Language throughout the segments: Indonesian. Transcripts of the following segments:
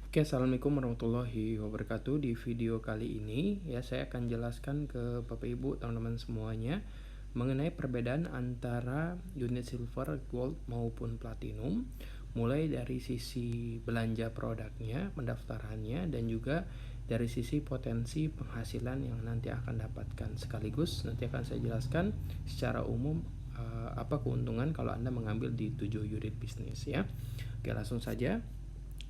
Oke, assalamualaikum warahmatullahi wabarakatuh. Di video kali ini ya saya akan jelaskan ke Bapak Ibu teman-teman semuanya mengenai perbedaan antara unit silver, gold maupun platinum, mulai dari sisi belanja produknya, pendaftarannya, dan juga dari sisi potensi penghasilan yang nanti akan dapatkan. Sekaligus nanti akan saya jelaskan secara umum apa keuntungan kalau Anda mengambil di 7 unit bisnis ya. Oke, langsung saja.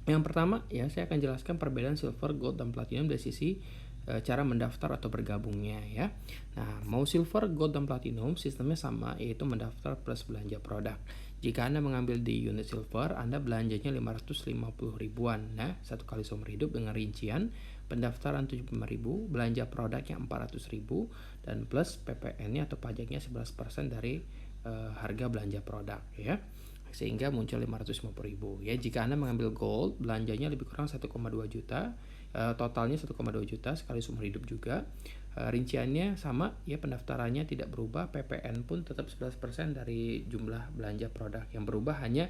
Yang pertama ya, saya akan jelaskan perbedaan silver, gold, dan platinum dari sisi cara mendaftar atau bergabungnya ya. Nah, mau silver, gold, dan platinum sistemnya sama, yaitu mendaftar plus belanja produk. Jika Anda mengambil di unit silver, Anda belanjanya 550 ribuan. Nah, satu kali seumur hidup dengan rincian pendaftaran 75.000, belanja produknya 400 ribu, dan plus PPN-nya atau pajaknya 11% dari harga belanja produk ya, sehingga muncul 550.000 ya. Jika Anda mengambil gold, belanjanya lebih kurang 1,2 juta, totalnya 1,2 juta sekali seumur hidup juga. Rinciannya sama ya, pendaftarannya tidak berubah, PPN pun tetap 11% dari jumlah belanja produk. Yang berubah hanya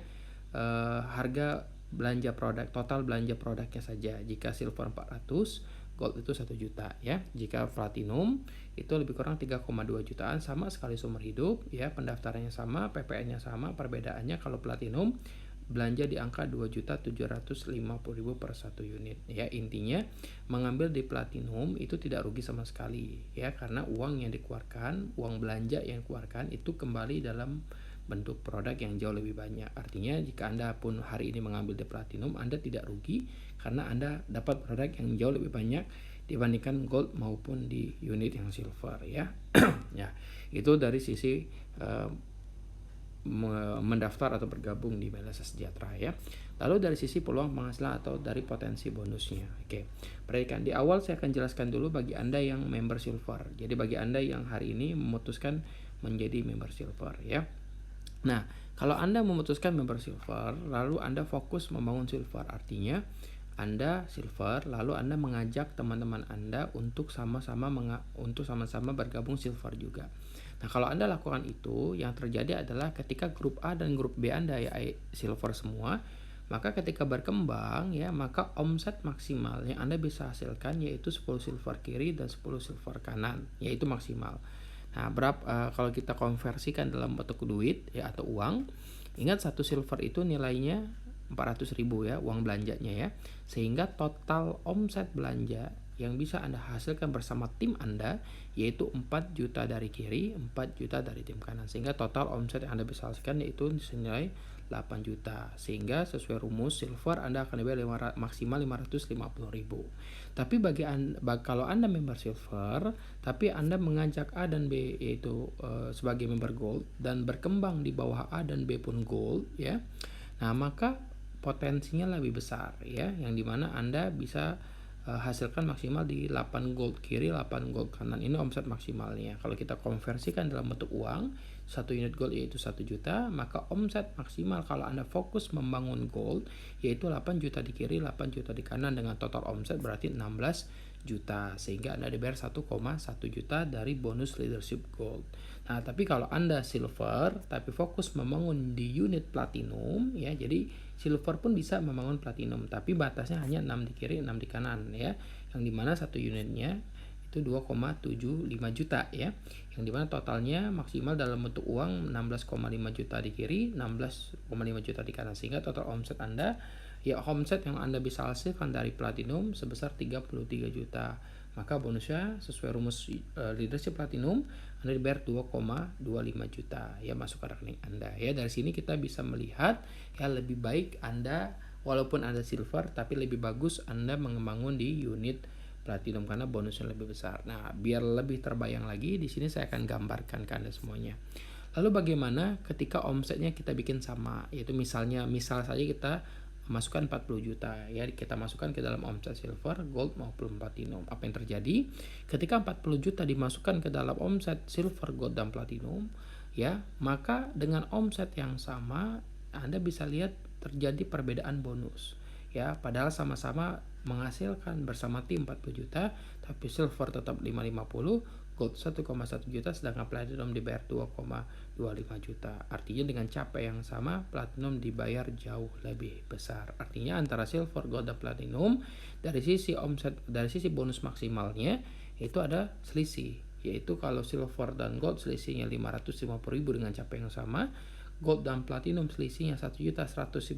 harga belanja produk, total belanja produknya saja. Jika silver 400, gold itu 1 juta ya. Jika platinum itu lebih kurang 3,2 jutaan, sama sekali seumur hidup ya, pendaftarannya sama, PPN-nya sama. Perbedaannya kalau platinum belanja di angka 2.750.000 per satu unit ya. Intinya mengambil di platinum itu tidak rugi sama sekali ya, karena uang yang dikeluarkan, uang belanja yang dikeluarkan itu kembali dalam bentuk produk yang jauh lebih banyak. Artinya jika Anda pun hari ini mengambil di platinum, Anda tidak rugi karena Anda dapat produk yang jauh lebih banyak dibandingkan gold maupun di unit yang silver ya. Ya, itu dari sisi mendaftar atau bergabung di Melasa Sejahtera ya. Lalu dari sisi peluang penghasilan atau dari potensi bonusnya. Oke, perhatikan di awal saya akan jelaskan dulu bagi Anda yang member silver. Jadi bagi Anda yang hari ini memutuskan menjadi member silver ya. Nah, kalau Anda memutuskan member silver, lalu Anda fokus membangun silver, artinya Anda silver, lalu Anda mengajak teman-teman Anda untuk sama-sama bergabung silver juga. Nah, kalau Anda lakukan itu, yang terjadi adalah ketika grup A dan grup B Anda ya silver semua, maka ketika berkembang ya, maka omset maksimal yang Anda bisa hasilkan yaitu 10 silver kiri dan 10 silver kanan, yaitu maksimal. Nah, kalau kita konversikan dalam bentuk duit ya atau uang, ingat satu silver itu nilainya 400.000 ya, uang belanjanya ya. Sehingga total omset belanja yang bisa Anda hasilkan bersama tim Anda yaitu 4 juta dari kiri, 4 juta dari tim kanan. Sehingga total omset yang Anda bisa hasilkan yaitu senilai 8 juta. Sehingga sesuai rumus silver Anda akan dibayar maksimal 550.000. Tapi kalau Anda member silver tapi Anda mengajak A dan B yaitu sebagai member gold dan berkembang di bawah A dan B pun gold ya. Nah, maka potensinya lebih besar ya, yang dimana Anda bisa hasilkan maksimal di 8 gold kiri, 8 gold kanan. Ini omset maksimalnya. Kalau kita konversikan dalam bentuk uang, 1 unit gold yaitu 1 juta, maka omset maksimal kalau Anda fokus membangun gold yaitu 8 juta di kiri, 8 juta di kanan, dengan total omset berarti 16 juta, sehingga Anda dibayar 1,1 juta dari bonus leadership gold. Nah, tapi kalau Anda silver tapi fokus membangun di unit platinum ya, jadi silver pun bisa membangun platinum, tapi batasnya hanya 6 di kiri, 6 di kanan ya, yang dimana satu unitnya itu 2,75 juta ya, yang dimana totalnya maksimal dalam bentuk uang 16,5 juta di kiri, 16,5 juta di kanan, sehingga total omset Anda ya, omset yang Anda bisa hasilkan dari platinum sebesar 33 juta. Maka bonusnya sesuai rumus leadership platinum Anda dibayar 2,25 juta ya, masuk ke rekening Anda ya. Dari sini kita bisa melihat ya, lebih baik Anda walaupun Anda silver tapi lebih bagus Anda membangun di unit platinum karena bonusnya lebih besar. Nah, biar lebih terbayang lagi di sini saya akan gambarkan ke Anda semuanya. Lalu bagaimana ketika omsetnya kita bikin sama, yaitu misal saja kita masukkan 40 juta ya, kita masukkan ke dalam omset silver, gold maupun platinum. Apa yang terjadi ketika 40 juta dimasukkan ke dalam omset silver, gold dan platinum ya, maka dengan omset yang sama Anda bisa lihat terjadi perbedaan bonus ya, padahal sama-sama menghasilkan bersama tim 40 juta, tapi silver tetap 550, gold 1,1 juta, sedangkan platinum dibayar 2,25 juta. Artinya dengan capek yang sama, platinum dibayar jauh lebih besar. Artinya antara silver, gold, dan platinum dari sisi omset, dari sisi bonus maksimalnya itu ada selisih. Yaitu kalau silver dan gold selisihnya 550.000 dengan capek yang sama, gold dan platinum selisihnya 1.150.000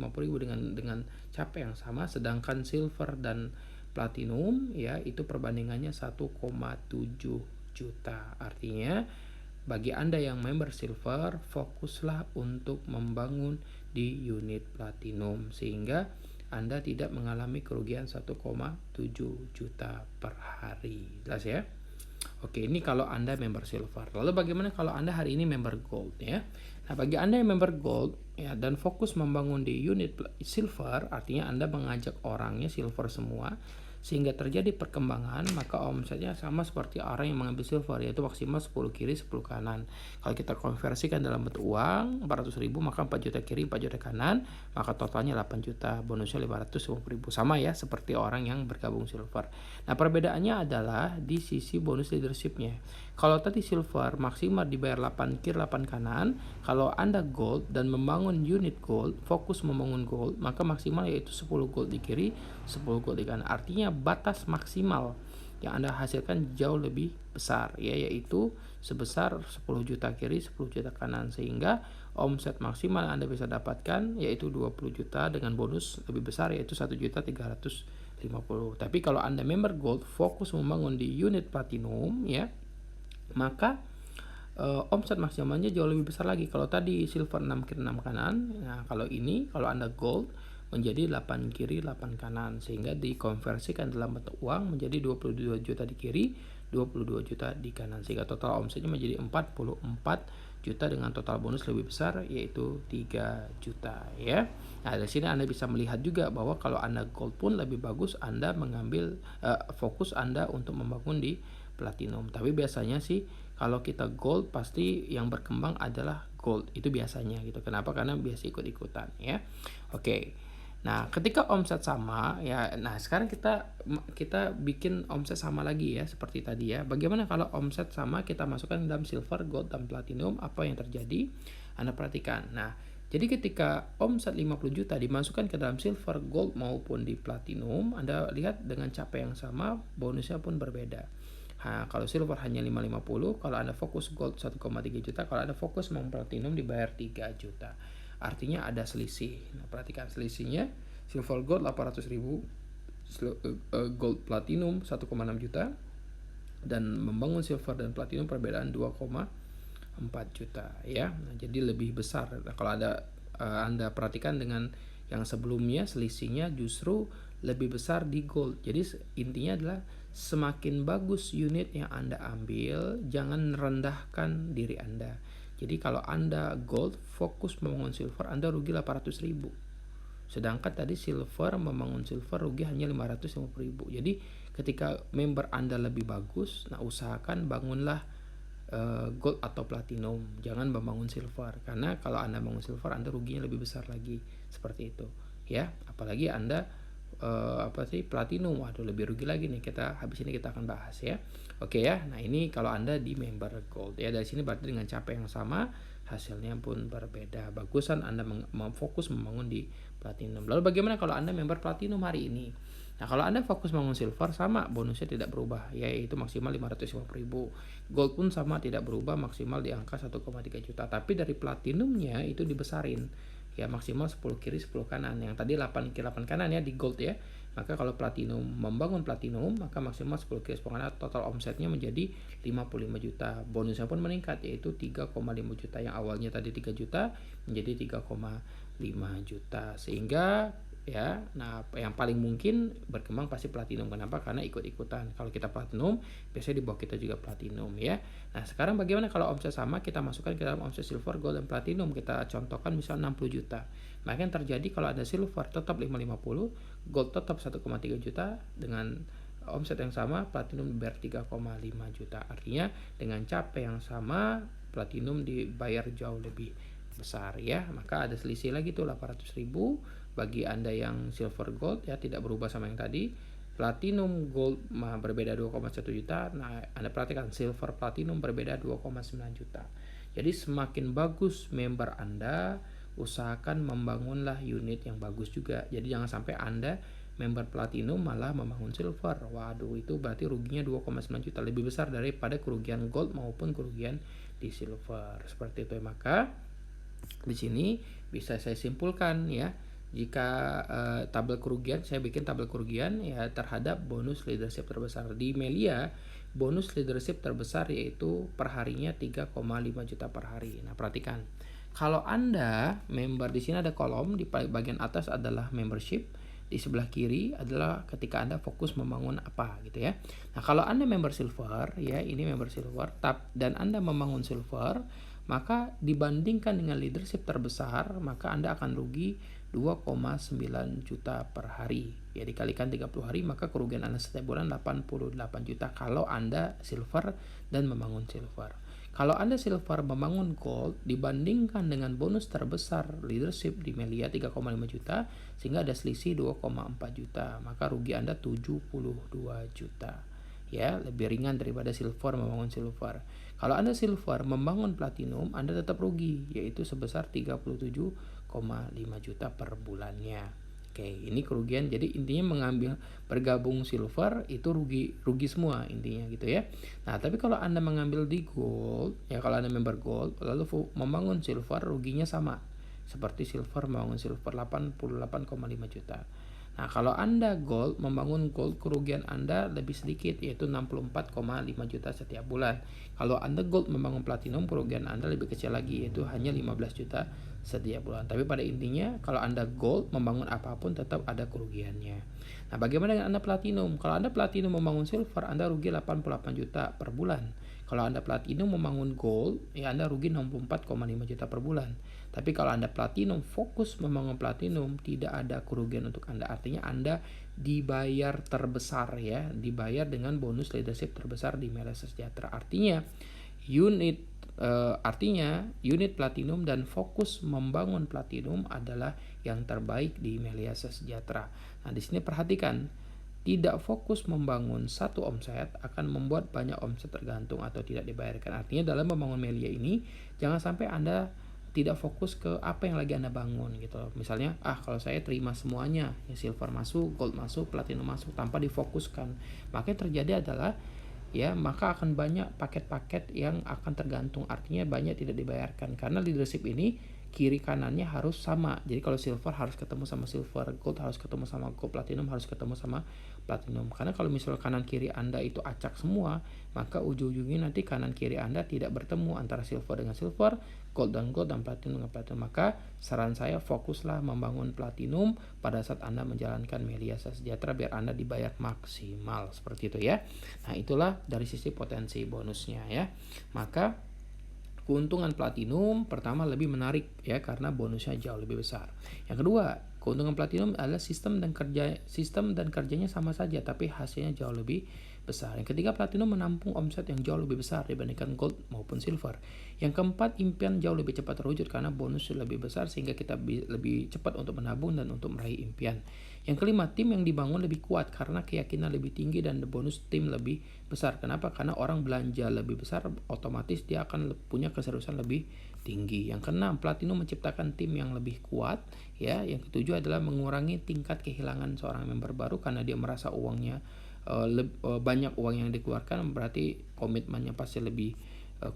dengan capek yang sama, sedangkan silver dan platinum ya itu perbandingannya 1,7 juta. Artinya bagi Anda yang member silver, fokuslah untuk membangun di unit platinum sehingga Anda tidak mengalami kerugian 1,7 juta per hari. Jelas ya? Oke, ini kalau Anda member silver. Lalu bagaimana kalau Anda hari ini member gold ya? Nah, bagi Anda yang member gold ya dan fokus membangun di unit silver, artinya Anda mengajak orangnya silver semua sehingga terjadi perkembangan, maka omsetnya sama seperti orang yang mengambil silver, yaitu maksimal 10 kiri 10 kanan. Kalau kita konversikan dalam bentuk uang 400.000, maka 4 juta kiri 4 juta kanan, maka totalnya 8 juta, bonusnya 550.000. Sama ya seperti orang yang bergabung silver. Nah, perbedaannya adalah di sisi bonus leadershipnya. Kalau tadi silver maksimal dibayar 8 kiri 8 kanan, kalau Anda gold dan membangun unit gold, fokus membangun gold, maka maksimal yaitu 10 gold di kiri 10 gold di kanan. Artinya batas maksimal yang Anda hasilkan jauh lebih besar ya, yaitu sebesar 10 juta kiri 10 juta kanan, sehingga omset maksimal yang Anda bisa dapatkan yaitu 20 juta dengan bonus lebih besar yaitu 1.350.000. Tapi kalau Anda member gold fokus membangun di unit platinum ya, maka omset maksimalnya jauh lebih besar lagi. Kalau tadi silver 6 kiri 6 kanan, nah kalau ini kalau Anda gold menjadi 8 kiri 8 kanan, sehingga dikonversikan dalam bentuk uang menjadi 22 juta di kiri 22 juta di kanan, sehingga total omsetnya menjadi 44 juta dengan total bonus lebih besar yaitu 3 juta ya. Nah, dari sini Anda bisa melihat juga bahwa kalau Anda gold pun lebih bagus Anda mengambil fokus Anda untuk membangun di platinum. Tapi biasanya sih kalau kita gold pasti yang berkembang adalah gold, itu biasanya gitu. Kenapa? Karena biasa ikut-ikutan ya. Oke. Nah, ketika omset sama ya, nah sekarang kita bikin omset sama lagi ya seperti tadi ya. Bagaimana kalau omset sama kita masukkan dalam silver, gold, dan platinum, apa yang terjadi? Anda perhatikan. Nah, jadi ketika omset 50 juta dimasukkan ke dalam silver, gold maupun di platinum, Anda lihat dengan capek yang sama, bonusnya pun berbeda. Nah, kalau silver hanya 550, kalau Anda fokus gold 1,3 juta, kalau Anda fokus mau platinum dibayar 3 juta. Artinya ada selisih. Nah, perhatikan selisihnya, silver gold 800.000, gold platinum 1,6 juta, dan membangun silver dan platinum perbedaan 2,4 juta ya. Nah, jadi lebih besar. Nah, kalau Anda perhatikan dengan yang sebelumnya selisihnya justru lebih besar di gold. Jadi intinya adalah semakin bagus unit yang Anda ambil, jangan rendahkan diri Anda. Jadi kalau Anda gold fokus membangun silver, Anda rugi 800.000. Sedangkan tadi silver membangun silver rugi hanya 550.000. Jadi ketika member Anda lebih bagus, nah usahakan bangunlah gold atau platinum, jangan membangun silver, karena kalau Anda bangun silver Anda ruginya lebih besar lagi, seperti itu ya. Apalagi Anda platinum, waduh lebih rugi lagi nih. Habis ini kita akan bahas ya. Oke ya. Nah, ini kalau Anda di member gold ya. Dari sini berarti dengan capek yang sama hasilnya pun berbeda. Bagusan Anda fokus membangun di platinum. Lalu bagaimana kalau Anda member platinum hari ini? Nah, kalau Anda fokus membangun silver sama bonusnya tidak berubah yaitu maksimal 550.000. Gold pun sama tidak berubah maksimal di angka 1,3 juta. Tapi dari platinumnya itu dibesarin ya, maksimal 10 kiri 10 kanan. Yang tadi 8 kiri 8 kanan ya di gold ya. Maka kalau platinum membangun platinum maka maksimal 10 kiri 10 kanan, total omsetnya menjadi 55 juta. Bonusnya pun meningkat yaitu 3,5 juta. Yang awalnya tadi 3 juta menjadi 3,5 juta. Sehingga ya, nah yang paling mungkin berkembang pasti platinum. Kenapa? Karena ikut-ikutan. Kalau kita platinum, biasanya di bawah kita juga platinum ya. Nah, sekarang bagaimana kalau omset sama kita masukkan ke dalam omset silver, gold, dan platinum? Kita contohkan misal 60 juta. Maka yang terjadi kalau ada silver tetap 550, gold tetap 1,3 juta, dengan omset yang sama platinum dibayar 3,5 juta. Artinya dengan capek yang sama platinum dibayar jauh lebih besar ya. Maka ada selisih lagi tuh 800.000 bagi Anda yang silver gold ya, tidak berubah sama yang tadi. Platinum gold berbeda 2,1 juta. Nah, Anda perhatikan silver platinum berbeda 2,9 juta. Jadi semakin bagus member Anda, usahakan membangunlah unit yang bagus juga. Jadi jangan sampai Anda member platinum malah membangun silver. Waduh, itu berarti ruginya 2,9 juta, lebih besar daripada kerugian gold maupun kerugian di silver. Seperti itu. Maka di sini bisa saya simpulkan ya, jika tabel kerugian, saya bikin tabel kerugian ya terhadap bonus leadership terbesar di Melia. Bonus leadership terbesar yaitu perharinya 3,5 juta per hari. Nah, perhatikan. Kalau Anda member, di sini ada kolom, di bagian atas adalah membership, di sebelah kiri adalah ketika Anda fokus membangun apa gitu ya. Nah, kalau Anda member silver ya, ini member silver dan Anda membangun silver, maka dibandingkan dengan leadership terbesar, maka Anda akan rugi 2,9 juta per hari. Ya, dikalikan 30 hari, maka kerugian Anda setiap bulan 88 juta kalau Anda silver dan membangun silver. Kalau Anda silver membangun gold, dibandingkan dengan bonus terbesar leadership di Melia 3,5 juta, sehingga ada selisih 2,4 juta, maka rugi Anda 72 juta. Ya, lebih ringan daripada silver membangun silver. Kalau Anda silver membangun platinum, Anda tetap rugi, yaitu sebesar 37,5 juta per bulannya. Oke, ini kerugian. Jadi intinya bergabung silver itu rugi semua intinya gitu ya. Nah, tapi kalau Anda mengambil di gold, ya kalau Anda member gold lalu membangun silver, ruginya sama seperti silver membangun silver 88,5 juta. Nah, kalau Anda gold membangun gold, kerugian Anda lebih sedikit yaitu 64,5 juta setiap bulan. Kalau Anda gold membangun platinum, kerugian Anda lebih kecil lagi yaitu hanya 15 juta setiap bulan. Tapi pada intinya kalau Anda gold membangun apapun tetap ada kerugiannya. Nah, bagaimana dengan Anda platinum? Kalau Anda platinum membangun silver, Anda rugi 88 juta per bulan. Kalau Anda platinum membangun gold, ya Anda rugi 64,5 juta per bulan. Tapi kalau Anda platinum fokus membangun platinum, tidak ada kerugian untuk Anda. Artinya Anda dibayar terbesar ya, dibayar dengan bonus leadership terbesar di Melia Sejahtera. Artinya unit platinum dan fokus membangun platinum adalah yang terbaik di Melia Sejahtera. Nah, di sini perhatikan, tidak fokus membangun satu omset akan membuat banyak omset tergantung atau tidak dibayarkan. Artinya dalam membangun Melia ini jangan sampai Anda tidak fokus ke apa yang lagi Anda bangun gitu. Misalnya, kalau saya terima semuanya, ya silver masuk, gold masuk, platinum masuk tanpa difokuskan. Maka yang terjadi adalah maka akan banyak paket-paket yang akan tergantung. Artinya banyak tidak dibayarkan karena leadership ini kiri kanannya harus sama. Jadi kalau silver harus ketemu sama silver, gold harus ketemu sama gold, platinum harus ketemu sama platinum. Karena kalau misalnya kanan kiri Anda itu acak semua, maka ujung-ujungnya nanti kanan kiri Anda tidak bertemu antara silver dengan silver, gold dan gold, dan platinum dengan platinum. Maka saran saya fokuslah membangun platinum pada saat Anda menjalankan Melia Sejahtera biar Anda dibayar maksimal seperti itu ya. Nah, itulah dari sisi potensi bonusnya ya. Maka keuntungan platinum pertama lebih menarik ya karena bonusnya jauh lebih besar. Yang kedua, keuntungan platinum adalah sistem dan kerjanya sama saja tapi hasilnya jauh lebih besar. Yang ketiga, platinum menampung omset yang jauh lebih besar dibandingkan gold maupun silver. Yang keempat, impian jauh lebih cepat terwujud karena bonus lebih besar sehingga kita lebih cepat untuk menabung dan untuk meraih impian. Yang kelima, tim yang dibangun lebih kuat karena keyakinan lebih tinggi dan bonus tim lebih besar. Kenapa? Karena orang belanja lebih besar, otomatis dia akan punya keseriusan lebih tinggi. Yang keenam, platinum menciptakan tim yang lebih kuat ya. Yang ketujuh adalah mengurangi tingkat kehilangan seorang member baru karena dia merasa uangnya banyak uang yang dikeluarkan, berarti komitmennya pasti lebih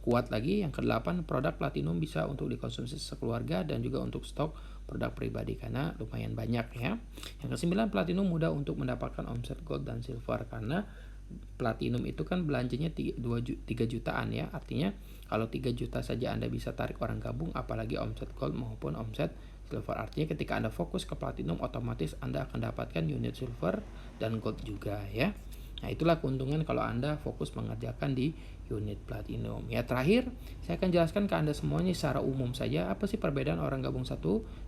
kuat lagi. Yang kedelapan, produk platinum bisa untuk dikonsumsi sekeluarga dan juga untuk stok produk pribadi karena lumayan banyak ya. Yang kesembilan, platinum mudah untuk mendapatkan omset gold dan silver karena platinum itu kan belanjanya 3 jutaan ya. Artinya kalau 3 juta saja Anda bisa tarik orang gabung, apalagi omset gold maupun omset silver. Artinya ketika Anda fokus ke platinum, otomatis Anda akan dapatkan unit silver dan gold juga ya. Nah, itulah keuntungan kalau Anda fokus mengerjakan di unit platinum. Ya, terakhir saya akan jelaskan ke Anda semuanya secara umum saja apa sih perbedaan orang gabung 1,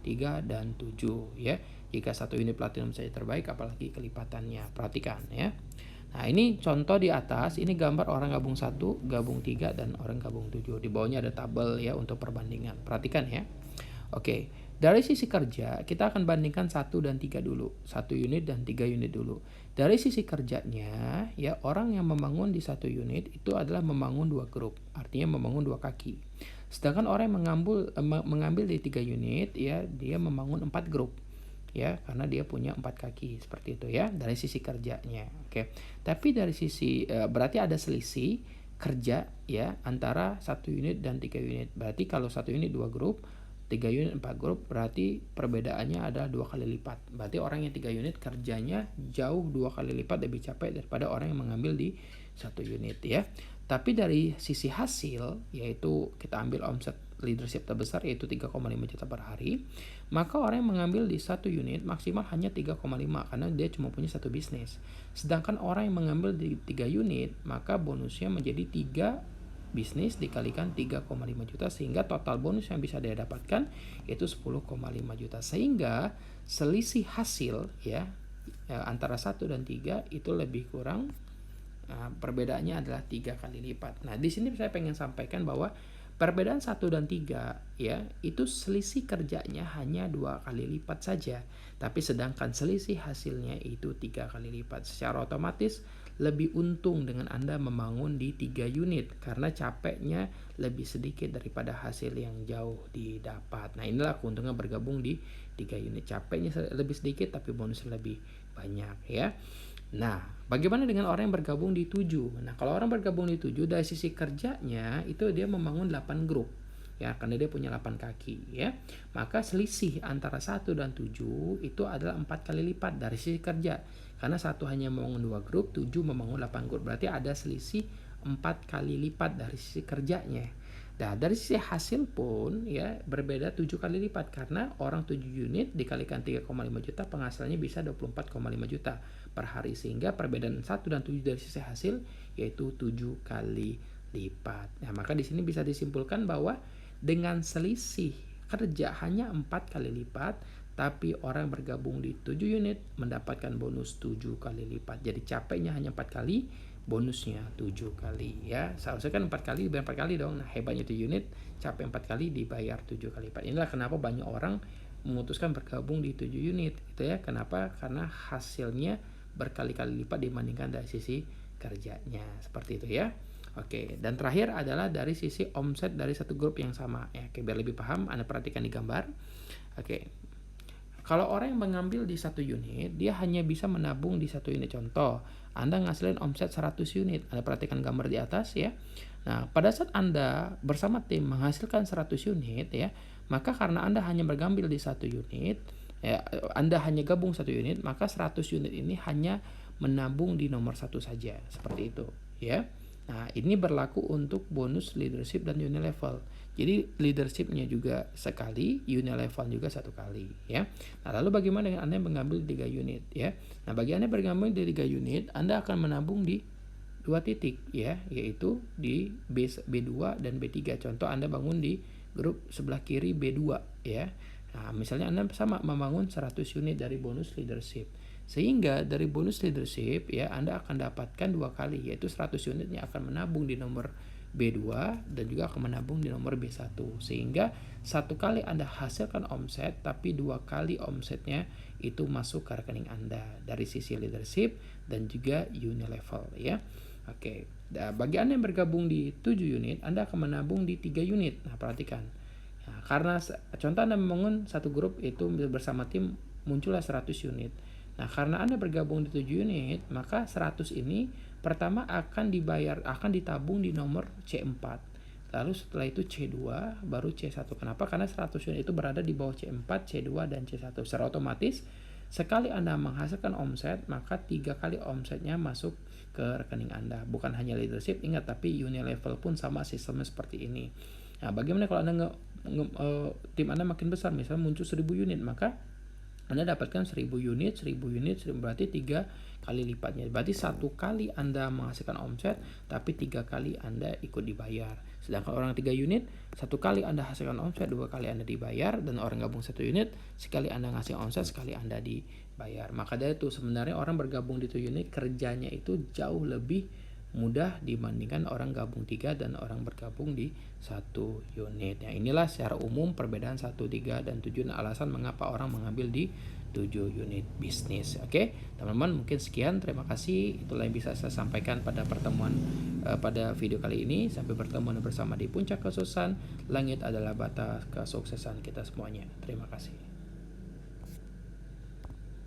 3, dan 7 ya. Jika satu unit platinum saja terbaik, apalagi kelipatannya. Perhatikan ya. Nah, ini contoh di atas, ini gambar orang gabung 1, gabung 3, dan orang gabung 7. Di bawahnya ada tabel ya untuk perbandingan. Perhatikan ya. Oke, Dari sisi kerja, kita akan bandingkan 1 dan 3 dulu. 1 unit dan 3 unit dulu. Dari sisi kerjanya, ya orang yang membangun di 1 unit itu adalah membangun 2 grup. Artinya membangun 2 kaki. Sedangkan orang yang mengambil di 3 unit, ya dia membangun 4 grup. Ya, karena dia punya 4 kaki seperti itu ya dari sisi kerjanya. Oke. Tapi dari sisi berarti ada selisih kerja ya antara 1 unit dan 3 unit. Berarti kalau 1 unit 2 grup, 3 unit 4 grup, berarti perbedaannya adalah 2 kali lipat. Berarti orang yang 3 unit kerjanya jauh 2 kali lipat lebih capek daripada orang yang mengambil di 1 unit ya. Tapi dari sisi hasil, yaitu kita ambil omset leadership terbesar yaitu 3,5 juta per hari, maka orang yang mengambil di 1 unit maksimal hanya 3,5 karena dia cuma punya 1 bisnis. Sedangkan orang yang mengambil di 3 unit, maka bonusnya menjadi 3 bisnis dikalikan 3,5 juta sehingga total bonus yang bisa dia dapatkan yaitu 10,5 juta. Sehingga selisih hasil ya antara 1 dan 3 itu lebih kurang perbedaannya adalah 3 kali lipat. Nah, di sini saya pengen sampaikan bahwa perbedaan 1 dan 3 ya, itu selisih kerjanya hanya 2 kali lipat saja. Tapi sedangkan selisih hasilnya itu 3 kali lipat. Secara otomatis lebih untung dengan Anda membangun di 3 unit karena capeknya lebih sedikit daripada hasil yang jauh didapat. Nah, inilah keuntungan bergabung di 3 unit. Capeknya lebih sedikit tapi bonusnya lebih banyak ya. Nah, bagaimana dengan orang yang bergabung di 7? Nah, kalau orang bergabung di 7 dari sisi kerjanya itu dia membangun 8 grup. Ya, karena dia punya 8 kaki ya. Maka selisih antara 1 dan 7 itu adalah 4 kali lipat dari sisi kerja. Karena 1 hanya membangun 2 grup, 7 membangun 8 grup. Berarti ada selisih 4 kali lipat dari sisi kerjanya. Nah, dari sisi hasil pun ya berbeda 7 kali lipat karena orang 7 unit dikalikan 3,5 juta penghasilannya bisa 24,5 juta per hari sehingga perbedaan 1 dan 7 dari sisi hasil yaitu 7 kali lipat. Nah, maka di sini bisa disimpulkan bahwa dengan selisih kerja hanya 4 kali lipat tapi orang bergabung di 7 unit mendapatkan bonus 7 kali lipat. Jadi capeknya hanya 4 kali, bonusnya 7 kali ya. Seharusnya kan 4 kali dibayar 4 kali dong. Nah, hebatnya 7 unit capek 4 kali dibayar 7 kali lipat. Inilah kenapa banyak orang memutuskan bergabung di 7 unit gitu ya. Kenapa? Karena hasilnya berkali-kali lipat dibandingkan dari sisi kerjanya. Seperti itu ya. Oke, dan terakhir adalah dari sisi omset dari satu grup yang sama ya. Oke, biar lebih paham Anda perhatikan di gambar. Oke. Kalau orang yang mengambil di 1 unit, dia hanya bisa menabung di 1 unit. Contoh, Anda ngasilin omset 100 unit. Anda perhatikan gambar di atas ya. Nah, pada saat Anda bersama tim menghasilkan 100 unit ya, maka karena Anda hanya bergambil di 1 unit, ya, Anda hanya gabung 1 unit, maka 100 unit ini hanya menabung di nomor 1 saja. Seperti itu ya. Nah, ini berlaku untuk bonus leadership dan unilevel. Jadi leadershipnya juga sekali, unilevel juga 1 kali ya. Nah, lalu bagaimana dengan Anda yang mengambil 3 unit ya? Nah, bagi Anda yang bergabung di 3 unit, Anda akan menabung di 2 titik ya, yaitu di B2 dan B3. Contoh Anda bangun di grup sebelah kiri B2 ya. Nah, misalnya Anda sama membangun 100 unit dari bonus leadership. Sehingga dari bonus leadership ya Anda akan dapatkan 2 kali yaitu 100 unit yang akan menabung di nomor B2 dan juga akan menabung di nomor B1 sehingga 1 kali Anda hasilkan omset tapi 2 kali omsetnya itu masuk ke rekening Anda dari sisi leadership dan juga unilevel ya. Oke. Nah, bagi Anda yang bergabung di 7 unit Anda akan menabung di 3 unit. Nah, perhatikan. Nah, karena contoh Anda membangun satu grup itu bersama tim muncullah 100 unit. Nah, karena Anda bergabung di 7 unit, maka 100 ini pertama akan ditabung di nomor C4. Lalu setelah itu C2, baru C1. Kenapa? Karena 100 unit itu berada di bawah C4, C2, dan C1. Secara otomatis, sekali Anda menghasilkan omset, maka 3 kali omsetnya masuk ke rekening Anda. Bukan hanya leadership, ingat, tapi unilevel pun sama sistemnya seperti ini. Nah, bagaimana kalau Anda tim Anda makin besar, misalnya muncul 1000 unit, maka Anda dapatkan 1000 unit, berarti 3 kali lipatnya. Berarti 1 kali Anda menghasilkan omset, tapi 3 kali Anda ikut dibayar. Sedangkan orang 3 unit, 1 kali Anda hasilkan omset, 2 kali Anda dibayar. Dan orang gabung 1 unit, sekali Anda ngasih omset, sekali Anda dibayar. Maka dari itu sebenarnya orang bergabung di 7 unit, kerjanya itu jauh lebih mudah dibandingkan orang gabung 3 dan orang bergabung di 1 unit. Ya, inilah secara umum perbedaan 1, 3, dan 7 dan alasan mengapa orang mengambil di 7 unit bisnis. Oke, teman-teman, mungkin sekian. Terima kasih. Itulah yang bisa saya sampaikan pada pada video kali ini. Sampai bertemu bersama di puncak kesuksesan. Langit adalah batas kesuksesan kita semuanya. Terima kasih.